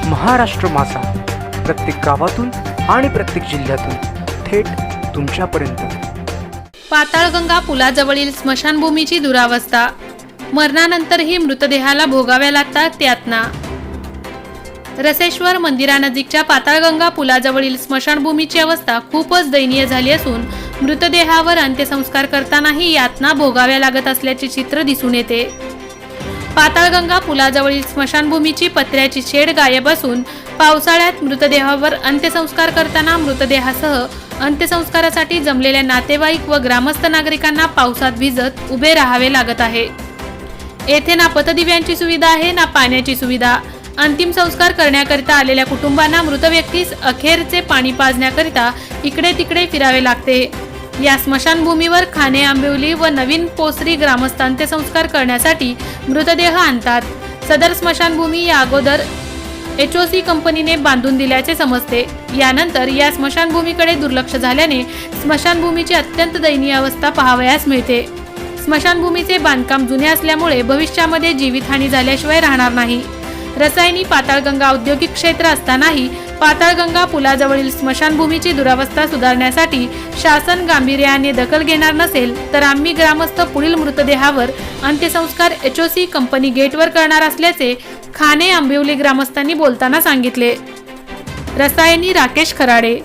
महाराष्ट्र माझा, प्रत्येक गावातून आणि प्रत्येक जिल्ह्यातून थेट तुमच्यापर्यंत। पाताळगंगा पुलाजवळील स्मशानभूमीची दुरावस्था, मरणानंतरही मृतदेहाला भोगाव्या लागतात यातना। रसेश्वर मंदिरानजीकच्या पाताळगंगा पुलाजवळील स्मशानभूमीची अवस्था खूपच दयनीय झाली असून मृतदेहावर अंत्यसंस्कार करतानाही यातना भोगाव्या लागत असल्याचे चित्र दिसून येते। पाताळगंगा पुलाजवळील स्मशानभूमीची पत्र्याची शेड गायब असून पावसाळ्यात मृतदेहावर अंत्यसंस्कार करताना मृतदेहासह अंत्यसंस्कारासाठी जमलेल्या नातेवाईक व ग्रामस्थ नागरिकांना पावसात भिजत उभे राहावे लागत आहे। येथे ना पथदिव्यांची सुविधा आहे ना पाण्याची सुविधा। अंतिम संस्कार करण्याकरिता आलेल्या कुटुंबांना मृत व्यक्तीस अखेरचे पाणी पाजण्याकरिता इकडे तिकडे फिरावे लागते। या स्मशानभूमीवर खाणे आंबिवली व नवीन पोसरी ग्रामस्थ अंत्यसंस्कार करण्यासाठी मृतदेह आणतात। सदर स्मशानभूमी या अगोदर HOC कंपनीने बांधून दिल्याचे समजते। यानंतर या स्मशानभूमीकडे दुर्लक्ष झाल्याने स्मशानभूमीची अत्यंत दयनीय अवस्था पाहावयास मिळते। स्मशानभूमीचे बांधकाम जुने असल्यामुळे भविष्यामध्ये जीवितहानी झाल्याशिवाय राहणार नाही। रसायनी पाताळगंगा औद्योगिक क्षेत्र असतानाही पाताळगंगा पुलाजवळील स्मशानभूमीची दुरावस्था सुधारण्यासाठी शासन गांभीर्याने दखल घेणार नसेल तर आम्ही ग्रामस्थ पुढील मृतदेहावर अंत्यसंस्कार HOC कंपनी गेटवर करणार असल्याचे खाणे आंबिवली ग्रामस्थांनी बोलताना सांगितले। रसायनी राकेश खराडे।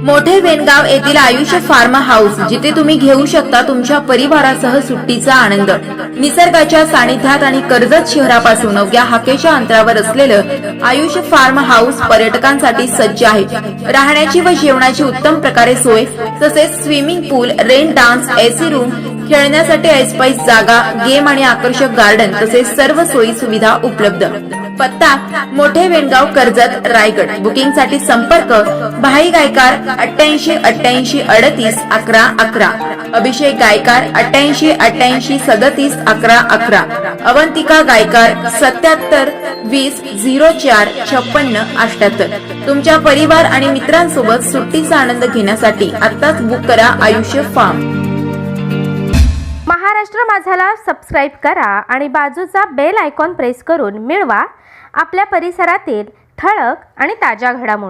मोठे वेणगाव येथील आयुष्य फार्म हाऊस, जिथे तुम्ही घेऊ शकता तुमच्या परिवारासह सुट्टीचा आनंद। निसर्गाच्या सानिध्यात आणि कर्जत शहरापासून अवघ्या हाकेच्या अंतरावर असलेलं आयुष्य फार्म हाऊस पर्यटकांसाठी सज्ज आहे। राहण्याची व जेवणाची उत्तम प्रकारे सोय, तसेच स्विमिंग पूल, रेन डान्स, AC रूम, खेळण्यासाठी ऐसपैस जागा, गेम आणि आकर्षक गार्डन तसेच सर्व सोयी सुविधा उपलब्ध। पत्ता मोठे वेणगाव, कर्जत, रायगड। बुकिंग साठी संपर्क भाई गायकार 88 88 38 11 11, अभिषेक गायकार 88 88 37 11 11, अवंतिका गायकार 77 20 04 56 78। तुमच्या परिवार आणि मित्रांसोबत सुट्टीचा आनंद घेण्यासाठी आताच बुक करा आयुष्य फार्म। महाराष्ट्र माझाला सबस्क्राईब करा आणि बाजूचा बेल आयकॉन प्रेस करून मिळवा आपल्या परिसरातील ठळक आणि ताज्या घडामोडी।